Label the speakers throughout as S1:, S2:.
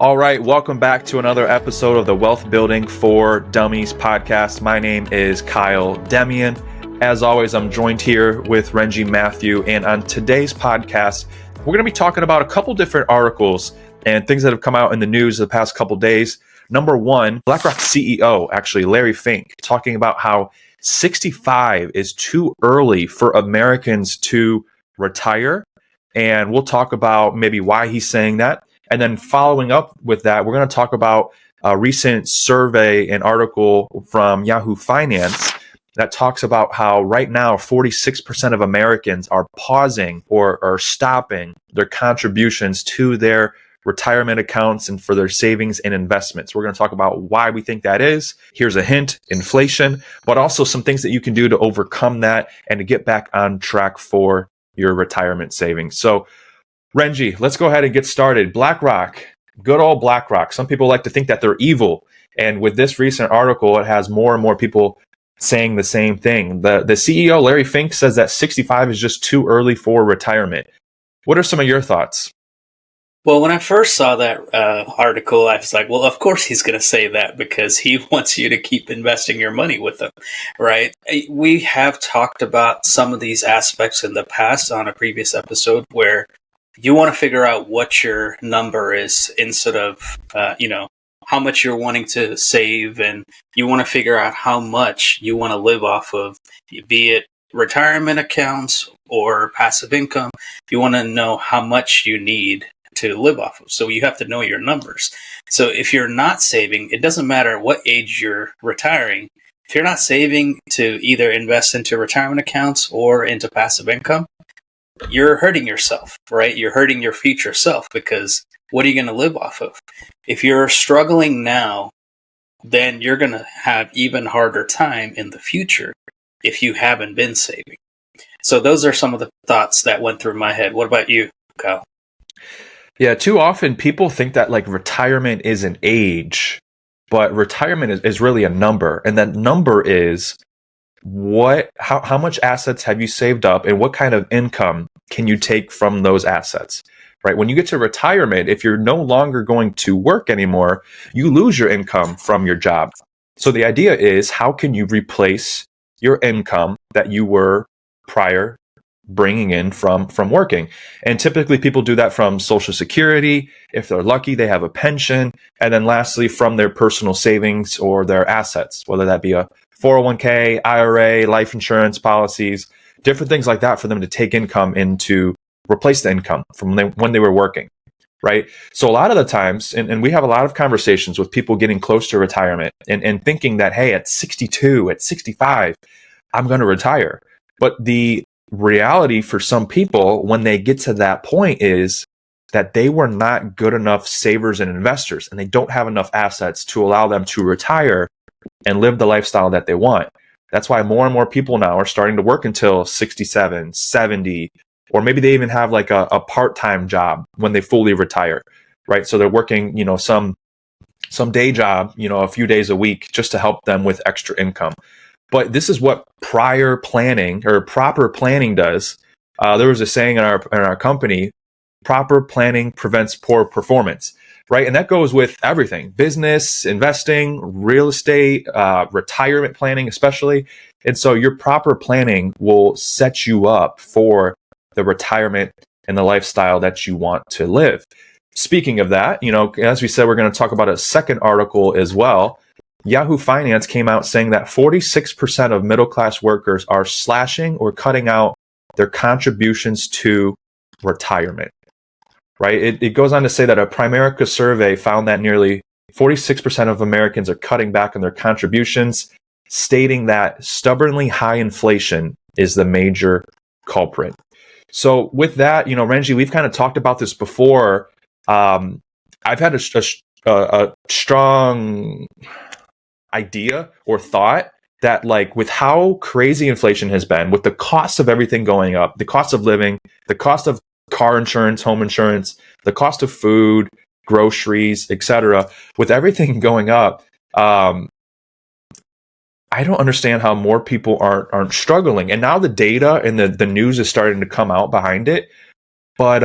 S1: All right, welcome back to another episode of the Wealth Building for Dummies podcast. My name is Kyle Demian. As always, I'm joined here with Renji Matthew, and on today's podcast, we're going to be talking about a couple different articles and things that have come out in the news the past couple days. Number one, BlackRock CEO, actually Larry Fink, talking about how 65 is too early for Americans to retire, and we'll talk about maybe why he's saying that. And then following up with that, we're going to talk about a recent survey and article from Yahoo Finance that talks about how right now 46% of Americans are pausing or are stopping their contributions to their retirement accounts and for their savings and investments. We're going to talk about why we think that is. Here's a hint: inflation, but also some things that you can do to overcome that and to get back on track for your retirement savings. So Renji, let's go ahead and get started. BlackRock, good old BlackRock. Some people like to think that they're evil. And with this recent article, it has more and more people saying the same thing. The CEO, Larry Fink, says that 65 is just too early for retirement. What are some of your thoughts?
S2: Well, when I first saw that article, I was like, well, of course he's going to say that because he wants you to keep investing your money with him, right? We have talked about some of these aspects in the past on a previous episode where you want to figure out what your number is instead of, how much you're wanting to save, and you want to figure out how much you want to live off of, be it retirement accounts or passive income. You want to know how much you need to live off of. So you have to know your numbers. So if you're not saving, it doesn't matter what age you're retiring. If you're not saving to either invest into retirement accounts or into passive income, you're hurting yourself, right? You're hurting your future self, because what are you going to live off of? If you're struggling now, then you're going to have even harder time in the future if you haven't been saving. So those are some of the thoughts that went through my head. What about you, Kyle?
S1: Yeah, too often people think that like retirement is an age, but retirement is really a number. And that number is how much assets have you saved up, and what kind of income can you take from those assets, right? When you get to retirement, if you're no longer going to work anymore, you lose your income from your job. So the idea is, how can you replace your income that you were prior bringing in from working? And typically people do that from Social Security. If they're lucky, they have a pension. And then lastly, from their personal savings or their assets, whether that be a 401k, IRA, life insurance policies, different things like that, for them to take income in to replace the income from when they were working, right? So a lot of the times, and we have a lot of conversations with people getting close to retirement and thinking that, hey, at 62, at 65, I'm going to retire. But the reality for some people when they get to that point is that they were not good enough savers and investors, and they don't have enough assets to allow them to retire and live the lifestyle that they want. That's why more and more people now are starting to work until 67, 70, or maybe they even have like a part-time job when they fully retire, right? So they're working, some day job, a few days a week just to help them with extra income. But this is what prior planning or proper planning does. There was a saying in our company: proper planning prevents poor performance, right? And that goes with everything: business, investing, real estate, retirement planning, especially. And so your proper planning will set you up for the retirement and the lifestyle that you want to live. Speaking of that, as we said, we're going to talk about a second article as well. Yahoo Finance came out saying that 46% of middle-class workers are slashing or cutting out their contributions to retirement, right? It goes on to say that a Primerica survey found that nearly 46% of Americans are cutting back on their contributions, stating that stubbornly high inflation is the major culprit. So with that, Renji, we've kind of talked about this before. I've had a strong idea or thought that, like, with how crazy inflation has been, with the cost of everything going up, the cost of living, the cost of car insurance, home insurance, the cost of food, groceries, etc., with everything going up, I don't understand how more people aren't struggling. And now the data and the news is starting to come out behind it. But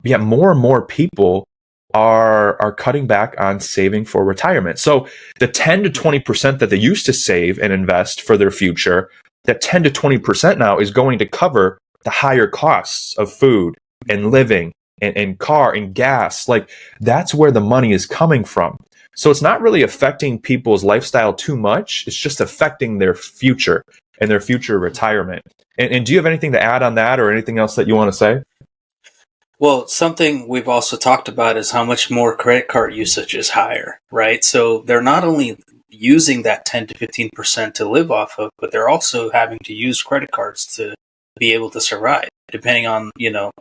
S1: more and more people are cutting back on saving for retirement. So the 10 to 20% that they used to save and invest for their future, that 10 to 20% now is going to cover the higher costs of food and living and car and gas. Like, that's where the money is coming from. So it's not really affecting people's lifestyle too much. It's just affecting their future and their future retirement. And do you have anything to add on that, or anything else that you want to say?
S2: Well, something we've also talked about is how much more credit card usage is higher, right? So they're not only using that 10 to 15% to live off of, but they're also having to use credit cards to be able to survive, depending on,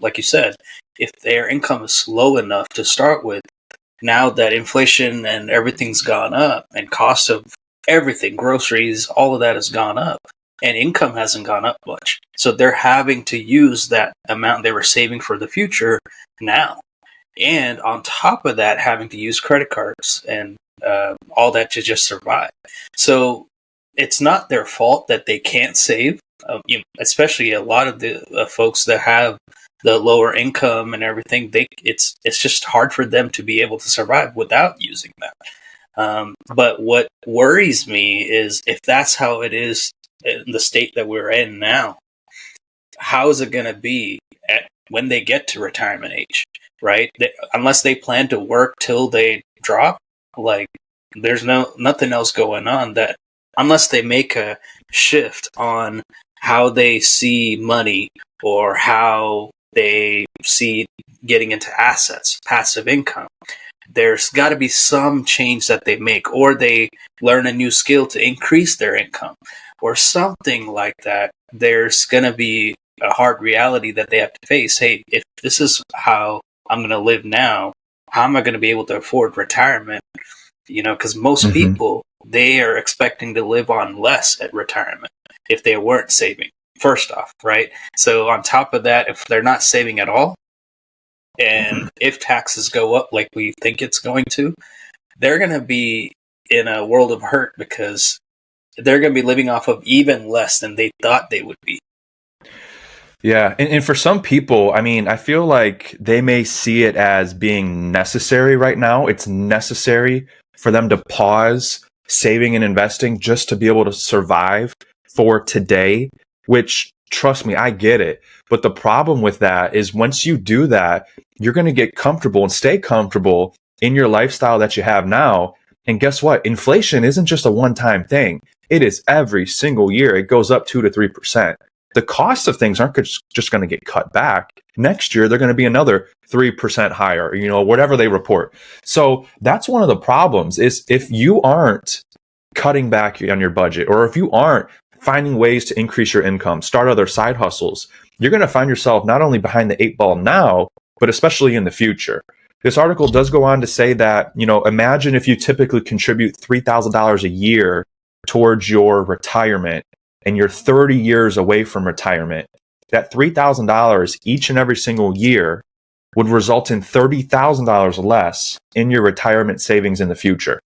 S2: like you said, if their income is low enough to start with. Now that inflation and everything's gone up, and cost of everything, groceries, all of that has gone up, and income hasn't gone up much. So they're having to use that amount they were saving for the future now. And on top of that, having to use credit cards and all that to just survive. So it's not their fault that they can't save, especially a lot of the folks that have the lower income and everything. It's just hard for them to be able to survive without using that. But what worries me is, if that's how it is in the state that we're in now, how is it going to be when they get to retirement age, right? Unless they plan to work till they drop, like, there's nothing else going on, that unless they make a shift on how they see money, or how they see getting into assets, passive income. There's got to be some change that they make, or they learn a new skill to increase their income, or something like that. There's going to be a hard reality that they have to face. Hey, if this is how I'm going to live now, how am I going to be able to afford retirement? Because most people, they are expecting to live on less at retirement if they weren't saving, first off, right? So on top of that, if they're not saving at all, and if taxes go up like we think it's going to, they're going to be in a world of hurt, because they're going to be living off of even less than they thought they would be.
S1: Yeah. And for some people, I mean, I feel like they may see it as being necessary right now. It's necessary for them to pause saving and investing just to be able to survive for today, which, trust me, I get it. But the problem with that is, once you do that, you're going to get comfortable and stay comfortable in your lifestyle that you have now. And guess what? Inflation isn't just a one-time thing. It is every single year. It goes up 2 to 3%. The costs of things aren't just going to get cut back. Next year, they're going to be another 3% higher, whatever they report. So that's one of the problems, is if you aren't cutting back on your budget, or if you aren't finding ways to increase your income, start other side hustles, you're going to find yourself not only behind the 8 ball now, but especially in the future. This article does go on to say that, imagine if you typically contribute $3,000 a year towards your retirement, and you're 30 years away from retirement. That $3,000 each and every single year would result in $30,000 less in your retirement savings in the future.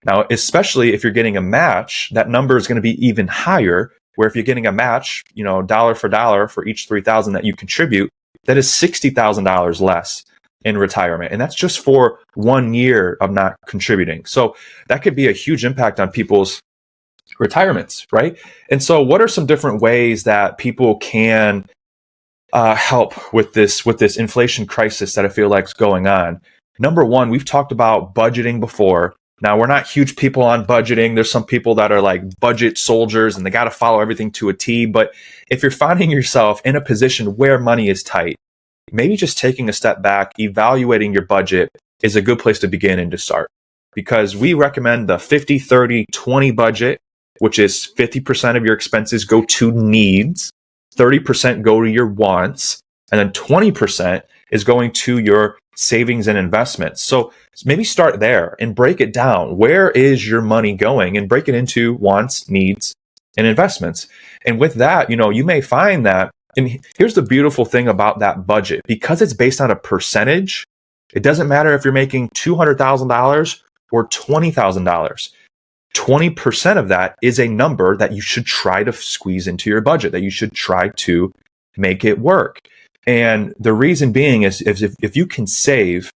S1: Now, especially if you're getting a match, that number is going to be even higher, where if you're getting a match, dollar for dollar for each $3,000 that you contribute, that is $60,000 less in retirement. And that's just for 1 year of not contributing. So that could be a huge impact on people's retirements, right? And so what are some different ways that people can help with this inflation crisis that I feel like is going on? Number one, we've talked about budgeting before. Now, we're not huge people on budgeting. There's some people that are like budget soldiers and they got to follow everything to a T. But if you're finding yourself in a position where money is tight, maybe just taking a step back, evaluating your budget is a good place to begin and to start. Because we recommend the 50-30-20 budget, which is 50% of your expenses go to needs, 30% go to your wants, and then 20% is going to your savings and investments. So maybe start there and break it down. Where is your money going? And break it into wants, needs, and investments. And with that, you may find that, and here's the beautiful thing about that budget, because it's based on a percentage, it doesn't matter if you're making $200,000 or $20,000. 20% of that is a number that you should try to squeeze into your budget, that you should try to make it work. And the reason being is if you can save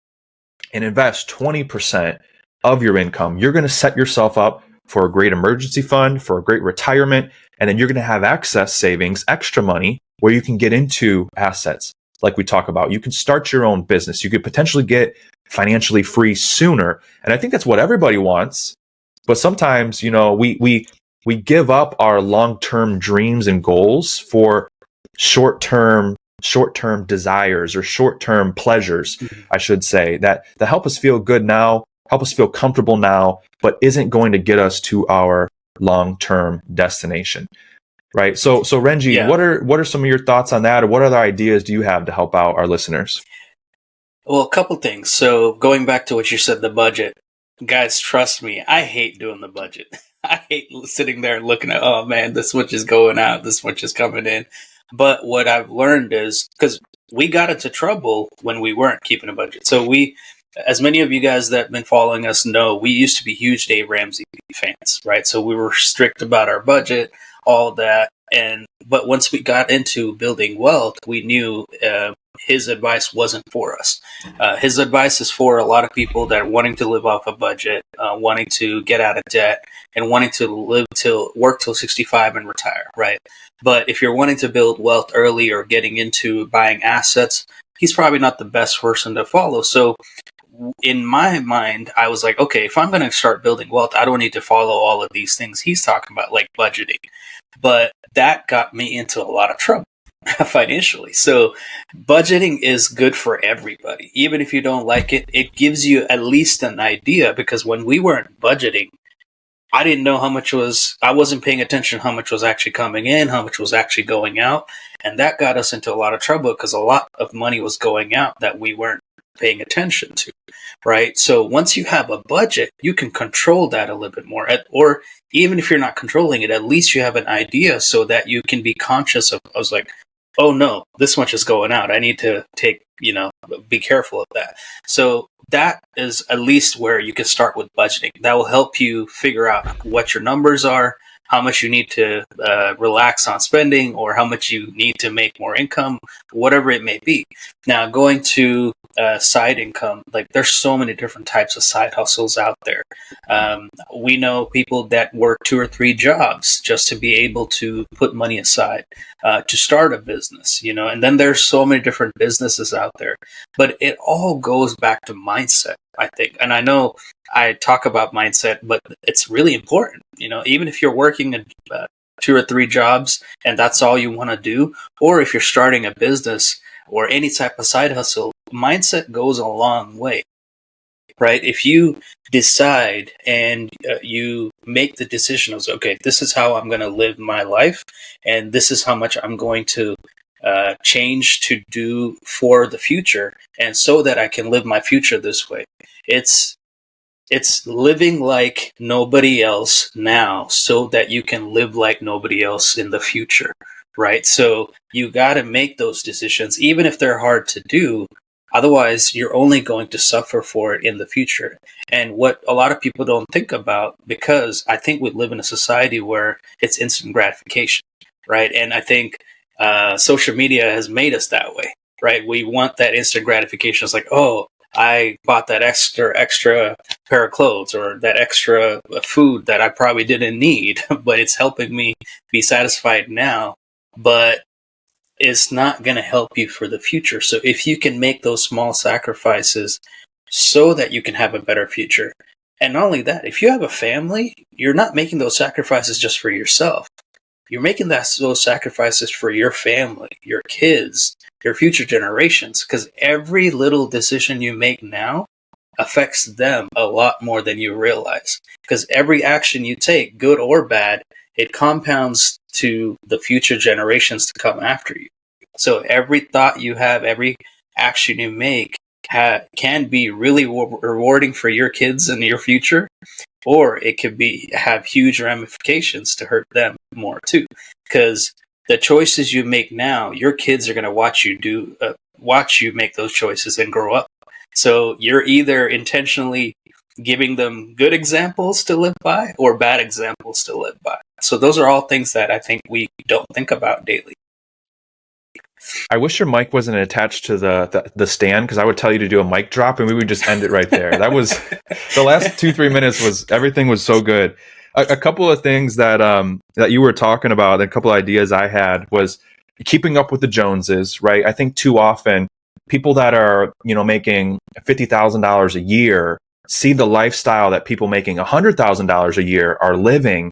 S1: and invest 20% of your income, you're going to set yourself up for a great emergency fund, for a great retirement, and then you're going to have excess savings, extra money where you can get into assets like we talk about. You can start your own business. You could potentially get financially free sooner. And I think that's what everybody wants. But sometimes, we give up our long-term dreams and goals for short-term desires or short-term pleasures, I should say, that help us feel good now, help us feel comfortable now, but isn't going to get us to our long-term destination. Right. So Renji,
S2: Yeah.
S1: what are some of your thoughts on that, or what other ideas do you have to help out our listeners?
S2: Well, a couple things. So going back to what you said, the budget. Guys, trust me, I hate doing the budget. I hate sitting there and looking at, oh man, this much is going out, this much is coming in. But what I've learned is, because we got into trouble when we weren't keeping a budget. So as many of you guys that have been following us know, we used to be huge Dave Ramsey fans, right? So we were strict about our budget, all that. But once we got into building wealth, we knew his advice wasn't for us. His advice is for a lot of people that are wanting to live off a budget, wanting to get out of debt, and wanting to work till 65 and retire, right? But if you're wanting to build wealth early or getting into buying assets, he's probably not the best person to follow. So in my mind, I was like, okay, if I'm going to start building wealth, I don't need to follow all of these things he's talking about, like budgeting. But that got me into a lot of trouble financially. So budgeting is good for everybody. Even if you don't like it, it gives you at least an idea, because when we weren't budgeting, I didn't know I wasn't paying attention how much was actually coming in, how much was actually going out. And that got us into a lot of trouble because a lot of money was going out that we weren't paying attention to, right? So once you have a budget, you can control that a little bit more. Or even if you're not controlling it, at least you have an idea so that you can be conscious of, I was like, oh no, this much is going out. I need to be careful of that. So that is at least where you can start with budgeting. That will help you figure out what your numbers are, how much you need to relax on spending, or how much you need to make more income, whatever it may be. Now, going to side income, like there's so many different types of side hustles out there. We know people that work 2 or 3 jobs just to be able to put money aside to start a business, and then there's so many different businesses out there. But it all goes back to mindset, I think. And I know I talk about mindset, but it's really important. Even if you're working in 2 or 3 jobs and that's all you want to do, or if you're starting a business or any type of side hustle, mindset goes a long way, right? If you decide and you make the decision of, okay, this is how I'm going to live my life, and this is how much I'm going to change to do for the future, and so that I can live my future this way. It's living like nobody else now so that you can live like nobody else in the future, right? So you got to make those decisions, even if they're hard to do. Otherwise, you're only going to suffer for it in the future. And what a lot of people don't think about, because I think we live in a society where it's instant gratification, right? And I think social media has made us that way, right? We want that instant gratification. It's like, oh, I bought that extra pair of clothes or that extra food that I probably didn't need, but it's helping me be satisfied now. But it's not going to help you for the future. So if you can make those small sacrifices so that you can have a better future. And not only that, if you have a family, you're not making those sacrifices just for yourself. You're making those sacrifices for your family, your kids, your future generations, because every little decision you make now affects them a lot more than you realize. Because every action you take, good or bad, it compounds to the future generations to come after you. So every thought you have, every action you make can be really rewarding for your kids and your future, or it could have huge ramifications to hurt them more too. Because the choices you make now, your kids are going to watch you make those choices and grow up. So you're either intentionally giving them good examples to live by or bad examples to live by. So those are all things that I think we don't think about daily.
S1: I wish your mic wasn't attached to the stand, because I would tell you to do a mic drop and we would just end it right there. That was the last 2-3 minutes. Was everything was so good. A couple of things that you were talking about, a couple of ideas I had was keeping up with the Joneses, right? I think too often people that are making $50,000 a year see the lifestyle that people making $100,000 a year are living,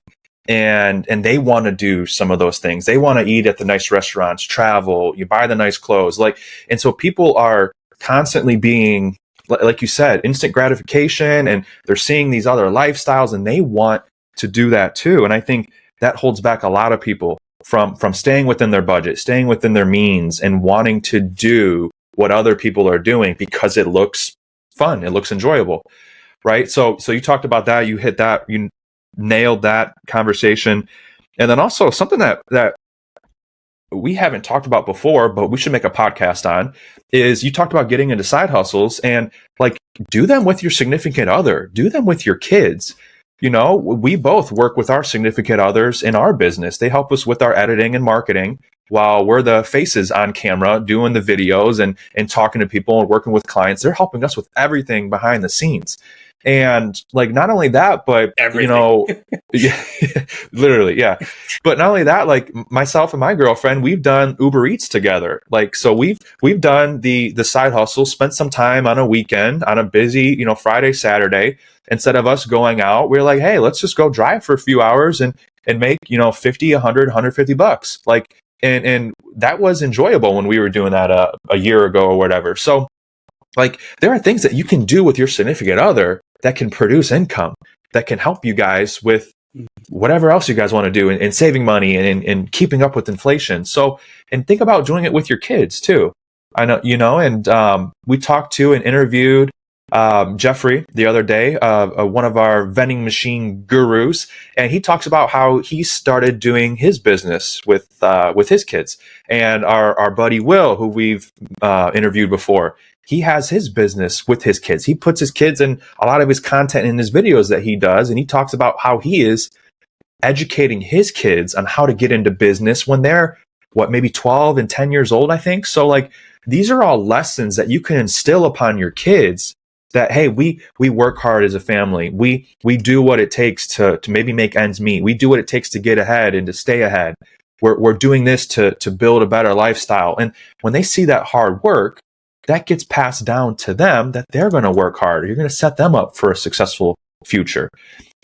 S1: and they want to do some of those things. They want to eat at the nice restaurants, travel, you buy the nice clothes, and so people are constantly being, like you said, instant gratification, and they're seeing these other lifestyles and they want to do that too. And I think that holds back a lot of people from staying within their budget, staying within their means, and wanting to do what other people are doing because it looks fun, it looks enjoyable, right? So you talked about that, you hit that, you nailed that conversation. And then also something that we haven't talked about before, but we should make a podcast on, is you talked about getting into side hustles, and like, do them with your significant other, do them with your kids. We both work with our significant others in our business. They help us with our editing and marketing while we're the faces on camera doing the videos and talking to people and working with clients. They're helping us with everything behind the scenes. And like, not only that, but
S2: Everything.
S1: yeah, literally, yeah. But not only that, like, myself and my girlfriend, we've done Uber Eats together. Like, so we've done the side hustle, spent some time on a weekend, on a busy, Friday, Saturday. Instead of us going out, we're like, hey, let's just go drive for a few hours and make, 50, 100, 150 bucks. Like, and that was enjoyable when we were doing that a year ago or whatever. So like, there are things that you can do with your significant other that can produce income, that can help you guys with whatever else you guys want to do, and saving money and keeping up with inflation. So, and think about doing it with your kids too. I know, and we talked to and interviewed Jeffrey the other day, one of our vending machine gurus, and he talks about how he started doing his business with his kids. And our buddy Will, who we've interviewed before, he has his business with his kids. He puts his kids in a lot of his content in his videos that he does, and he talks about how he is educating his kids on how to get into business when they're maybe 12 and 10 years old, I think. So like, these are all lessons that you can instill upon your kids, that, hey, we work hard as a family. We do what it takes to maybe make ends meet. We do what it takes to get ahead and to stay ahead. We're doing this to build a better lifestyle. And when they see that hard work, that gets passed down to them, that they're going to work hard. You're going to set them up for a successful future,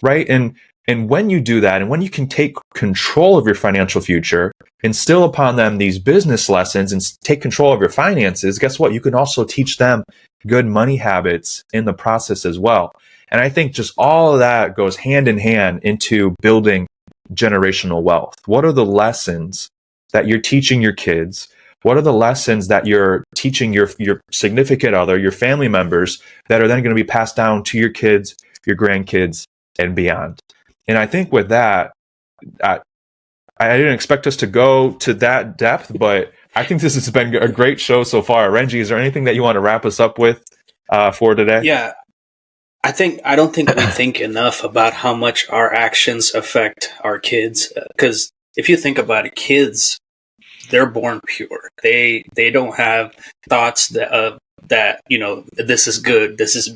S1: right? And when you do that, and when you can take control of your financial future, instill upon them these business lessons, and take control of your finances, guess what? You can also teach them good money habits in the process as well. And I think just all of that goes hand in hand into building generational wealth. What are the lessons that you're teaching your kids? What are the lessons that you're teaching your significant other, your family members, that are then going to be passed down to your kids, your grandkids, and beyond? And I think with that, I didn't expect us to go to that depth, but I think this has been a great show so far. Renji, is there anything that you want to wrap us up with for today?
S2: Yeah, I don't think we think enough about how much our actions affect our kids. Because if you think about it, kids, they're born pure. They don't have thoughts that this is good, this is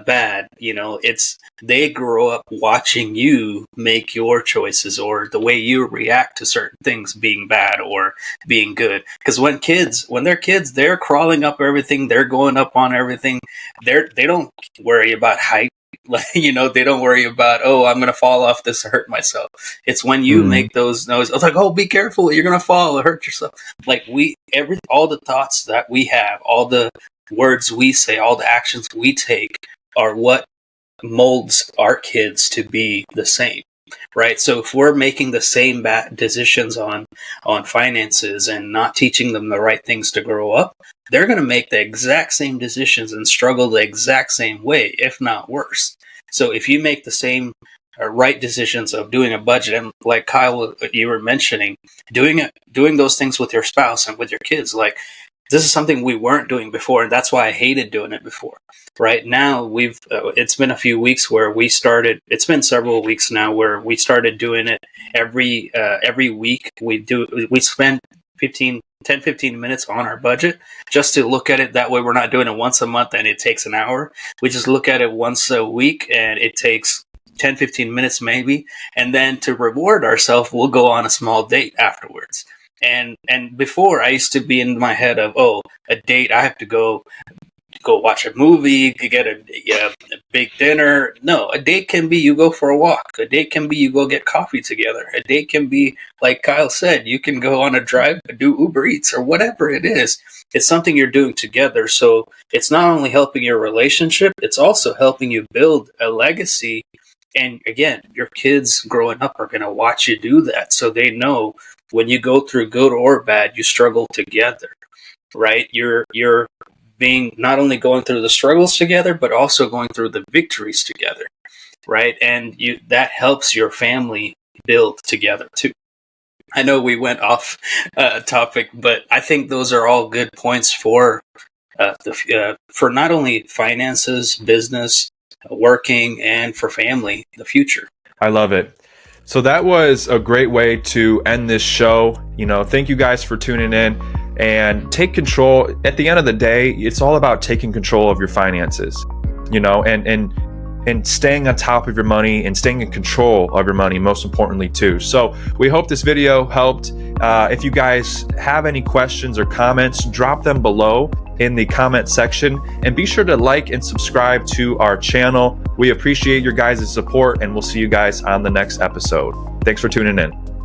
S2: bad. They grow up watching you make your choices, or the way you react to certain things being bad or being good. Because when they're kids, they're crawling up everything, they're going up on everything. They don't worry about height. They don't worry about, oh, I'm going to fall off this or hurt myself. It's when you make those noises, it's like, oh, be careful, you're going to fall or hurt yourself. Like, all the thoughts that we have, all the words we say, all the actions we take are what molds our kids to be the same. Right. So if we're making the same bad decisions on finances and not teaching them the right things to grow up, they're going to make the exact same decisions and struggle the exact same way, if not worse. So if you make the same right decisions of doing a budget, and like Kyle, you were mentioning, doing those things with your spouse and with your kids, like, this is something we weren't doing before, and that's why I hated doing it before. Right now, it's been a few weeks where we started. It's been several weeks now where we started doing it every week. We spend 15 10-15 minutes on our budget just to look at it. That way we're not doing it once a month and it takes an hour. We just look at it once a week and it takes 10-15 minutes maybe. And then to reward ourselves, we'll go on a small date afterwards. And before, I used to be in my head of, oh, a date, I have to go watch a movie, get a big dinner. No, a date can be you go for a walk. A date can be you go get coffee together. A date can be, like Kyle said, you can go on a drive, do Uber Eats or whatever it is. It's something you're doing together. So it's not only helping your relationship, it's also helping you build a legacy. And again, your kids growing up are going to watch you do that. So they know when you go through good or bad, you struggle together, right? You're being not only going through the struggles together, but also going through the victories together, right? And that helps your family build together too. I know we went off topic, but I think those are all good points for for not only finances, business, working, and for family, the future.
S1: I love it. So that was a great way to end this show. Thank you guys for tuning in. And take control. At the end of the day, it's all about taking control of your finances, and staying on top of your money and staying in control of your money, most importantly too. So we hope this video helped. If you guys have any questions or comments, drop them below in the comment section, and be sure to like and subscribe to our channel. We appreciate your guys' support, and we'll see you guys on the next episode. Thanks for tuning in.